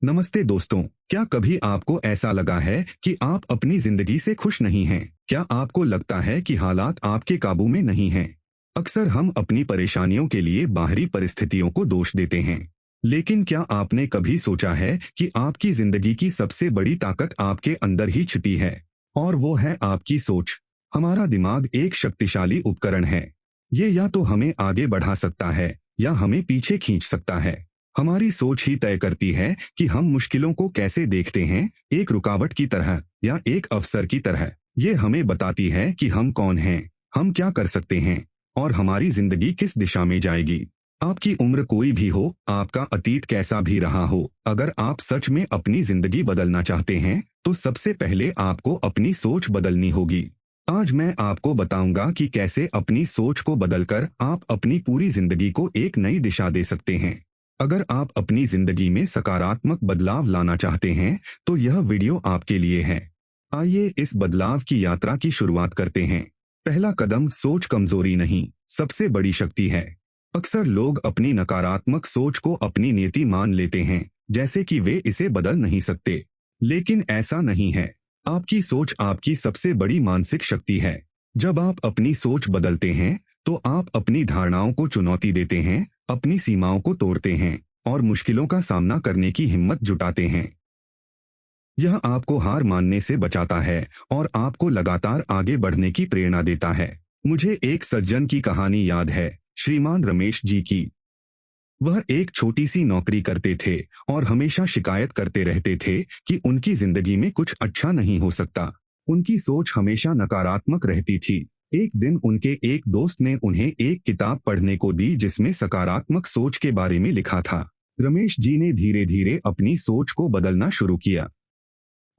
नमस्ते दोस्तों। क्या कभी आपको ऐसा लगा है कि आप अपनी जिंदगी से खुश नहीं हैं? क्या आपको लगता है कि हालात आपके काबू में नहीं हैं? अक्सर हम अपनी परेशानियों के लिए बाहरी परिस्थितियों को दोष देते हैं, लेकिन क्या आपने कभी सोचा है कि आपकी जिंदगी की सबसे बड़ी ताकत आपके अंदर ही छिपी है, और वो है आपकी सोच। हमारा दिमाग एक शक्तिशाली उपकरण है। ये या तो हमें आगे बढ़ा सकता है या हमें पीछे खींच सकता है। हमारी सोच ही तय करती है कि हम मुश्किलों को कैसे देखते हैं, एक रुकावट की तरह या एक अवसर की तरह। ये हमें बताती है कि हम कौन हैं, हम क्या कर सकते हैं और हमारी जिंदगी किस दिशा में जाएगी। आपकी उम्र कोई भी हो, आपका अतीत कैसा भी रहा हो, अगर आप सच में अपनी जिंदगी बदलना चाहते हैं तो सबसे पहले आपको अपनी सोच बदलनी होगी। आज मैं आपको बताऊंगा कि कैसे अपनी सोच को बदलकर आप अपनी पूरी जिंदगी को एक नई दिशा दे सकते हैं। अगर आप अपनी जिंदगी में सकारात्मक बदलाव लाना चाहते हैं तो यह वीडियो आपके लिए है। आइए इस बदलाव की यात्रा की शुरुआत करते हैं। पहला कदम, सोच कमजोरी नहीं, सबसे बड़ी शक्ति है। अक्सर लोग अपनी नकारात्मक सोच को अपनी नीति मान लेते हैं, जैसे कि वे इसे बदल नहीं सकते। लेकिन ऐसा नहीं है। आपकी सोच आपकी सबसे बड़ी मानसिक शक्ति है। जब आप अपनी सोच बदलते हैं तो आप अपनी धारणाओं को चुनौती देते हैं, अपनी सीमाओं को तोड़ते हैं और मुश्किलों का सामना करने की हिम्मत जुटाते हैं। यह आपको हार मानने से बचाता है और आपको लगातार आगे बढ़ने की प्रेरणा देता है। मुझे एक सज्जन की कहानी याद है, श्रीमान रमेश जी की। वह एक छोटी सी नौकरी करते थे और हमेशा शिकायत करते रहते थे कि उनकी जिंदगी में कुछ अच्छा नहीं हो सकता। उनकी सोच हमेशा नकारात्मक रहती थी। एक दिन उनके एक दोस्त ने उन्हें एक किताब पढ़ने को दी जिसमें सकारात्मक सोच के बारे में लिखा था। रमेश जी ने धीरे धीरे अपनी सोच को बदलना शुरू किया।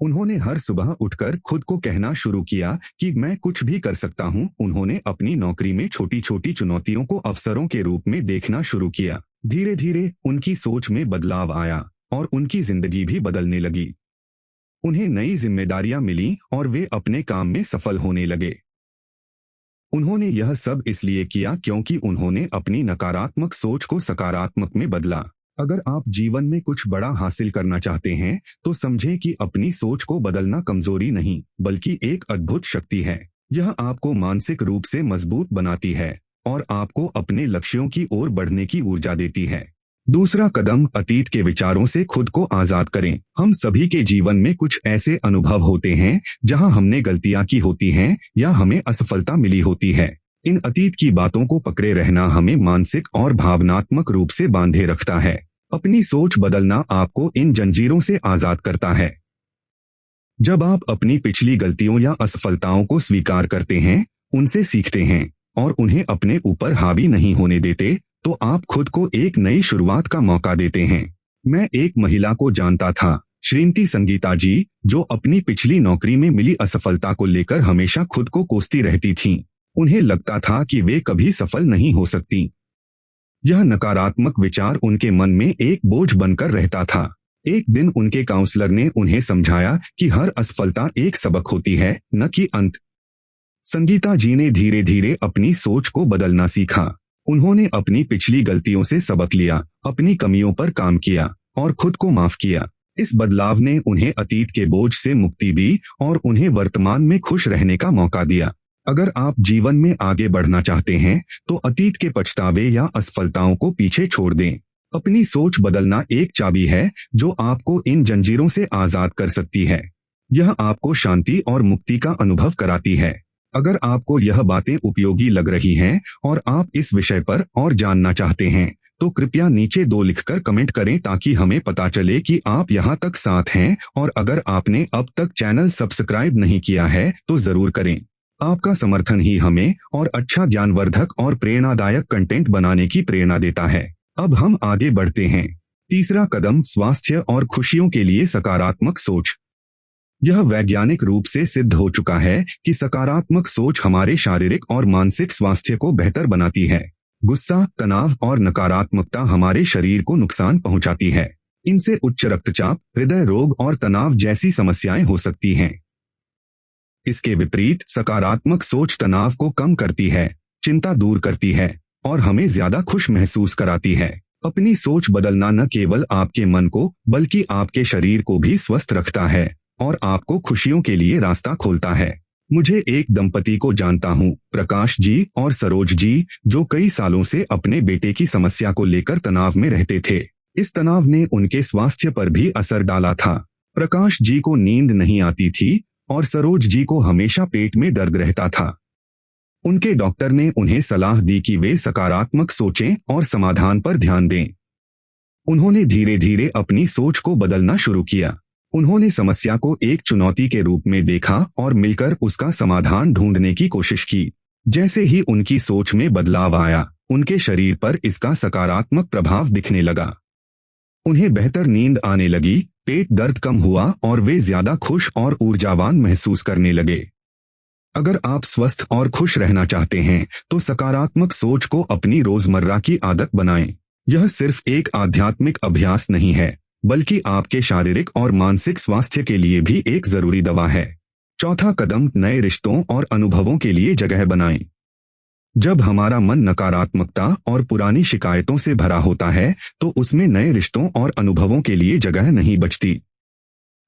उन्होंने हर सुबह उठकर खुद को कहना शुरू किया कि मैं कुछ भी कर सकता हूं। उन्होंने अपनी नौकरी में छोटी छोटी चुनौतियों को अवसरों के रूप में देखना शुरू किया। धीरे धीरे उनकी सोच में बदलाव आया और उनकी जिंदगी भी बदलने लगी। उन्हें नई जिम्मेदारियां मिली और वे अपने काम में सफल होने लगे। उन्होंने यह सब इसलिए किया क्योंकि उन्होंने अपनी नकारात्मक सोच को सकारात्मक में बदला। अगर आप जीवन में कुछ बड़ा हासिल करना चाहते हैं तो समझें कि अपनी सोच को बदलना कमजोरी नहीं, बल्कि एक अद्भुत शक्ति है। यह आपको मानसिक रूप से मजबूत बनाती है और आपको अपने लक्ष्यों की ओर बढ़ने की ऊर्जा देती है। दूसरा कदम, अतीत के विचारों से खुद को आजाद करें। हम सभी के जीवन में कुछ ऐसे अनुभव होते हैं जहां हमने गलतियां की होती हैं या हमें असफलता मिली होती है। इन अतीत की बातों को पकड़े रहना हमें मानसिक और भावनात्मक रूप से बांधे रखता है। अपनी सोच बदलना आपको इन जंजीरों से आजाद करता है। जब आप अपनी पिछली गलतियों या असफलताओं को स्वीकार करते हैं, उनसे सीखते हैं और उन्हें अपने ऊपर हावी नहीं होने देते, तो आप खुद को एक नई शुरुआत का मौका देते हैं। मैं एक महिला को जानता था, श्रीमती संगीता जी, जो अपनी पिछली नौकरी में मिली असफलता को लेकर हमेशा खुद को कोसती रहती थीं। उन्हें लगता था कि वे कभी सफल नहीं हो सकती। यह नकारात्मक विचार उनके मन में एक बोझ बनकर रहता था। एक दिन उनके काउंसलर ने उन्हें समझाया कि हर असफलता एक सबक होती है, न कि अंत। संगीता जी ने धीरे धीरे अपनी सोच को बदलना सीखा। उन्होंने अपनी पिछली गलतियों से सबक लिया, अपनी कमियों पर काम किया और खुद को माफ किया। इस बदलाव ने उन्हें अतीत के बोझ से मुक्ति दी और उन्हें वर्तमान में खुश रहने का मौका दिया। अगर आप जीवन में आगे बढ़ना चाहते हैं तो अतीत के पछतावे या असफलताओं को पीछे छोड़ दें। अपनी सोच बदलना एक चाबी है जो आपको इन जंजीरों से आजाद कर सकती है। यह आपको शांति और मुक्ति का अनुभव कराती है। अगर आपको यह बातें उपयोगी लग रही हैं और आप इस विषय पर और जानना चाहते हैं तो कृपया नीचे 2 लिखकर कमेंट करें ताकि हमें पता चले कि आप यहाँ तक साथ हैं। और अगर आपने अब तक चैनल सब्सक्राइब नहीं किया है तो जरूर करें। आपका समर्थन ही हमें और अच्छा ज्ञानवर्धक और प्रेरणादायक कंटेंट बनाने की प्रेरणा देता है। अब हम आगे बढ़ते हैं। तीसरा कदम, स्वास्थ्य और खुशियों के लिए सकारात्मक सोच। यह वैज्ञानिक रूप से सिद्ध हो चुका है कि सकारात्मक सोच हमारे शारीरिक और मानसिक स्वास्थ्य को बेहतर बनाती है। गुस्सा, तनाव और नकारात्मकता हमारे शरीर को नुकसान पहुंचाती है। इनसे उच्च रक्तचाप, हृदय रोग और तनाव जैसी समस्याएं हो सकती हैं। इसके विपरीत सकारात्मक सोच तनाव को कम करती है, चिंता दूर करती है और हमें ज्यादा खुश महसूस कराती है। अपनी सोच बदलना न केवल आपके मन को बल्कि आपके शरीर को भी स्वस्थ रखता है और आपको खुशियों के लिए रास्ता खोलता है। मुझे एक दंपति को जानता हूँ, प्रकाश जी और सरोज जी, जो कई सालों से अपने बेटे की समस्या को लेकर तनाव में रहते थे। इस तनाव ने उनके स्वास्थ्य पर भी असर डाला था। प्रकाश जी को नींद नहीं आती थी और सरोज जी को हमेशा पेट में दर्द रहता था। उनके डॉक्टर ने उन्हें सलाह दी कि वे सकारात्मक सोचें और समाधान पर ध्यान दें। उन्होंने धीरे धीरे अपनी सोच को बदलना शुरू किया। उन्होंने समस्या को एक चुनौती के रूप में देखा और मिलकर उसका समाधान ढूंढने की कोशिश की। जैसे ही उनकी सोच में बदलाव आया, उनके शरीर पर इसका सकारात्मक प्रभाव दिखने लगा। उन्हें बेहतर नींद आने लगी, पेट दर्द कम हुआ और वे ज्यादा खुश और ऊर्जावान महसूस करने लगे। अगर आप स्वस्थ और खुश रहना चाहते हैं तो सकारात्मक सोच को अपनी रोजमर्रा की आदत बनाएं। यह सिर्फ एक आध्यात्मिक अभ्यास नहीं है, बल्कि आपके शारीरिक और मानसिक स्वास्थ्य के लिए भी एक जरूरी दवा है। चौथा कदम, नए रिश्तों और अनुभवों के लिए जगह बनाएं। जब हमारा मन नकारात्मकता और पुरानी शिकायतों से भरा होता है तो उसमें नए रिश्तों और अनुभवों के लिए जगह नहीं बचती।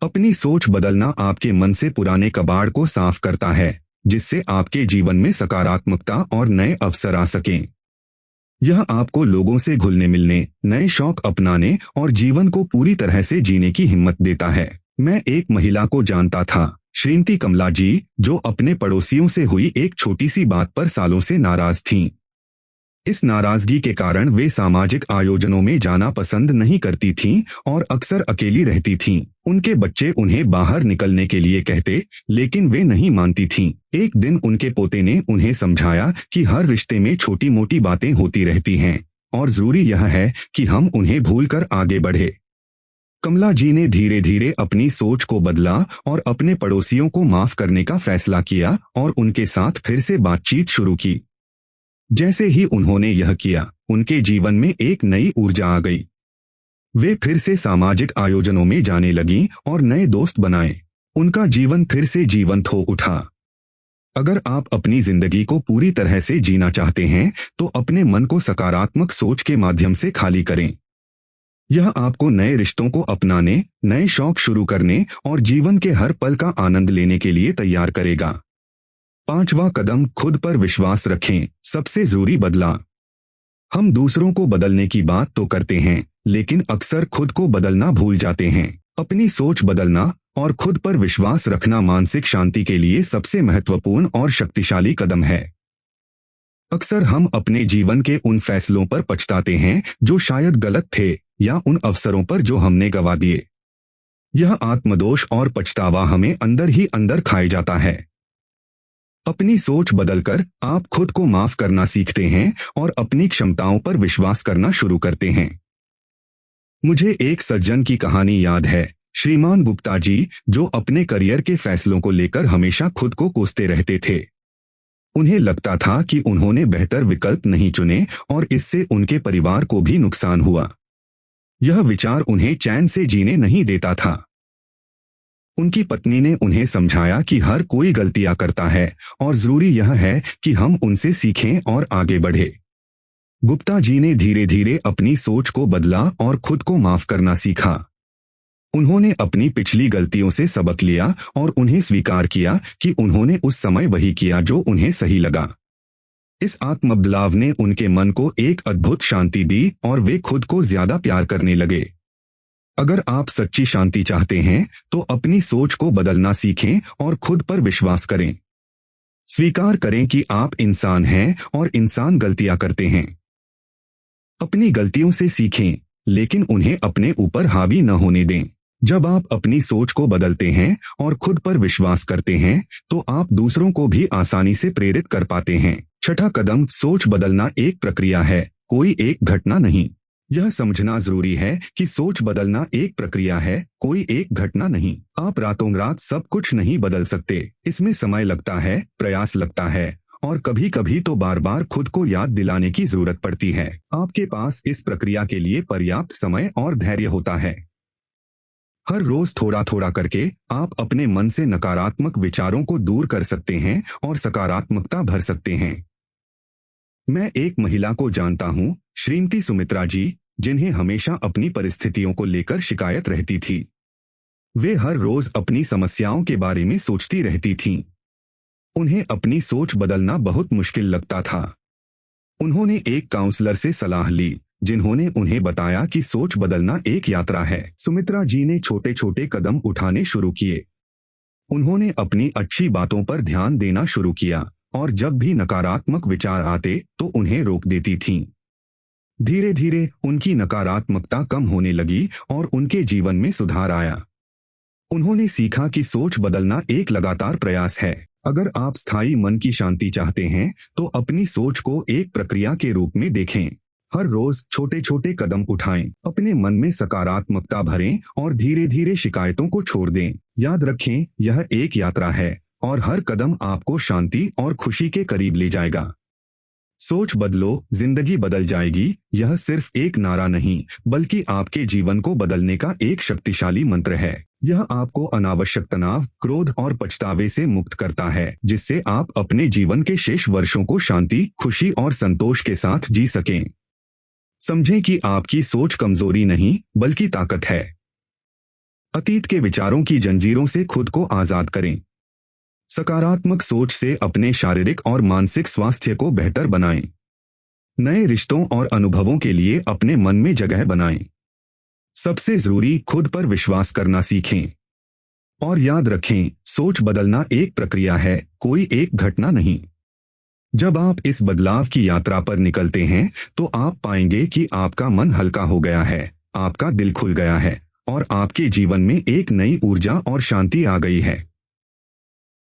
अपनी सोच बदलना आपके मन से पुराने कबाड़ को साफ करता है, जिससे आपके जीवन में सकारात्मकता और नए अवसर आ सकें। यह आपको लोगों से घुलने मिलने, नए शौक अपनाने और जीवन को पूरी तरह से जीने की हिम्मत देता है। मैं एक महिला को जानता था, श्रीमती कमला जी, जो अपने पड़ोसियों से हुई एक छोटी सी बात पर सालों से नाराज थीं। इस नाराजगी के कारण वे सामाजिक आयोजनों में जाना पसंद नहीं करती थीं और अक्सर अकेली रहती थीं। उनके बच्चे उन्हें बाहर निकलने के लिए कहते, लेकिन वे नहीं मानती थीं। एक दिन उनके पोते ने उन्हें समझाया कि हर रिश्ते में छोटी मोटी बातें होती रहती हैं और जरूरी यह है कि हम उन्हें भूलकर आगे बढ़े। कमला जी ने धीरे धीरे अपनी सोच को बदला और अपने पड़ोसियों को माफ करने का फैसला किया और उनके साथ फिर से बातचीत शुरू की। जैसे ही उन्होंने यह किया, उनके जीवन में एक नई ऊर्जा आ गई। वे फिर से सामाजिक आयोजनों में जाने लगीं और नए दोस्त बनाए। उनका जीवन फिर से जीवंत हो उठा। अगर आप अपनी जिंदगी को पूरी तरह से जीना चाहते हैं तो अपने मन को सकारात्मक सोच के माध्यम से खाली करें। यह आपको नए रिश्तों को अपनाने, नए शौक शुरू करने और जीवन के हर पल का आनंद लेने के लिए तैयार करेगा। पांचवा कदम, खुद पर विश्वास रखें। सबसे जरूरी बदलाव। हम दूसरों को बदलने की बात तो करते हैं, लेकिन अक्सर खुद को बदलना भूल जाते हैं। अपनी सोच बदलना और खुद पर विश्वास रखना मानसिक शांति के लिए सबसे महत्वपूर्ण और शक्तिशाली कदम है। अक्सर हम अपने जीवन के उन फैसलों पर पछताते हैं जो शायद गलत थे, या उन अवसरों पर जो हमने गंवा दिए। यह आत्मदोष और पछतावा हमें अंदर ही अंदर खाए जाता है। अपनी सोच बदलकर आप खुद को माफ करना सीखते हैं और अपनी क्षमताओं पर विश्वास करना शुरू करते हैं। मुझे एक सज्जन की कहानी याद है, श्रीमान गुप्ता जी, जो अपने करियर के फैसलों को लेकर हमेशा खुद को कोसते रहते थे। उन्हें लगता था कि उन्होंने बेहतर विकल्प नहीं चुने और इससे उनके परिवार को भी नुकसान हुआ। यह विचार उन्हें चैन से जीने नहीं देता था। उनकी पत्नी ने उन्हें समझाया कि हर कोई गलतियां करता है और जरूरी यह है कि हम उनसे सीखें और आगे बढ़े। गुप्ता जी ने धीरे धीरे अपनी सोच को बदला और खुद को माफ करना सीखा। उन्होंने अपनी पिछली गलतियों से सबक लिया और उन्हें स्वीकार किया कि उन्होंने उस समय वही किया जो उन्हें सही लगा। इस आत्मबदलाव ने उनके मन को एक अद्भुत शांति दी और वे खुद को ज्यादा प्यार करने लगे। अगर आप सच्ची शांति चाहते हैं तो अपनी सोच को बदलना सीखें और खुद पर विश्वास करें। स्वीकार करें कि आप इंसान हैं और इंसान गलतियां करते हैं। अपनी गलतियों से सीखें, लेकिन उन्हें अपने ऊपर हावी न होने दें। जब आप अपनी सोच को बदलते हैं और खुद पर विश्वास करते हैं तो आप दूसरों को भी आसानी से प्रेरित कर पाते हैं। छठा कदम, सोच बदलना एक प्रक्रिया है, कोई एक घटना नहीं। यह समझना जरूरी है कि सोच बदलना एक प्रक्रिया है, कोई एक घटना नहीं। आप रातों रात सब कुछ नहीं बदल सकते। इसमें समय लगता है, प्रयास लगता है और कभी कभी तो बार बार खुद को याद दिलाने की जरूरत पड़ती है। आपके पास इस प्रक्रिया के लिए पर्याप्त समय और धैर्य होता है। हर रोज थोड़ा थोड़ा करके आप अपने मन से नकारात्मक विचारों को दूर कर सकते हैं और सकारात्मकता भर सकते हैं। मैं एक महिला को जानता हूँ, श्रीमती सुमित्रा जी, जिन्हें हमेशा अपनी परिस्थितियों को लेकर शिकायत रहती थी। वे हर रोज अपनी समस्याओं के बारे में सोचती रहती थीं। उन्हें अपनी सोच बदलना बहुत मुश्किल लगता था। उन्होंने एक काउंसलर से सलाह ली, जिन्होंने उन्हें बताया कि सोच बदलना एक यात्रा है। सुमित्रा जी ने छोटे छोटे कदम उठाने शुरू किए। उन्होंने अपनी अच्छी बातों पर ध्यान देना शुरू किया और जब भी नकारात्मक विचार आते तो उन्हें रोक देती थीं। धीरे धीरे उनकी नकारात्मकता कम होने लगी और उनके जीवन में सुधार आया। उन्होंने सीखा कि सोच बदलना एक लगातार प्रयास है। अगर आप स्थायी मन की शांति चाहते हैं तो अपनी सोच को एक प्रक्रिया के रूप में देखें। हर रोज छोटे छोटे कदम उठाएं, अपने मन में सकारात्मकता भरें और धीरे धीरे शिकायतों को छोड़ दें। याद रखें, यह एक यात्रा है और हर कदम आपको शांति और खुशी के करीब ले जाएगा। सोच बदलो, जिंदगी बदल जाएगी, यह सिर्फ एक नारा नहीं बल्कि आपके जीवन को बदलने का एक शक्तिशाली मंत्र है। यह आपको अनावश्यक तनाव, क्रोध और पछतावे से मुक्त करता है, जिससे आप अपने जीवन के शेष वर्षों को शांति, खुशी और संतोष के साथ जी सकें। समझें कि आपकी सोच कमजोरी नहीं बल्कि ताकत है। अतीत के विचारों की जंजीरों से खुद को आजाद करें। सकारात्मक सोच से अपने शारीरिक और मानसिक स्वास्थ्य को बेहतर बनाएं। नए रिश्तों और अनुभवों के लिए अपने मन में जगह बनाएं। सबसे जरूरी, खुद पर विश्वास करना सीखें। और याद रखें, सोच बदलना एक प्रक्रिया है, कोई एक घटना नहीं। जब आप इस बदलाव की यात्रा पर निकलते हैं तो आप पाएंगे कि आपका मन हल्का हो गया है, आपका दिल खुल गया है और आपके जीवन में एक नई ऊर्जा और शांति आ गई है।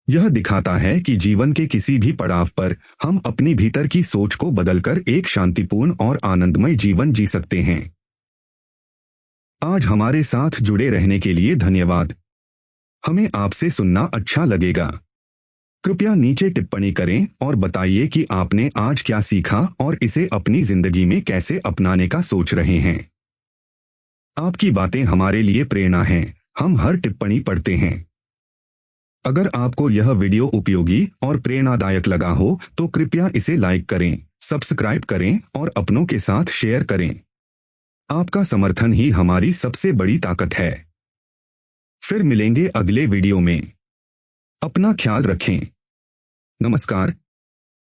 यह दिखाता है कि जीवन के किसी भी पड़ाव पर हम अपनी भीतर की सोच को बदलकर एक शांतिपूर्ण और आनंदमय जीवन जी सकते हैं। आज हमारे साथ जुड़े रहने के लिए धन्यवाद। हमें आपसे सुनना अच्छा लगेगा। कृपया नीचे टिप्पणी करें और बताइए कि आपने आज क्या सीखा और इसे अपनी जिंदगी में कैसे अपनाने का सोच रहे हैं। आपकी बातें हमारे लिए प्रेरणा हैं। हम हर टिप्पणी पढ़ते हैं। अगर आपको यह वीडियो उपयोगी और प्रेरणादायक लगा हो तो कृपया इसे लाइक करें, सब्सक्राइब करें और अपनों के साथ शेयर करें। आपका समर्थन ही हमारी सबसे बड़ी ताकत है। फिर मिलेंगे अगले वीडियो में। अपना ख्याल रखें। नमस्कार।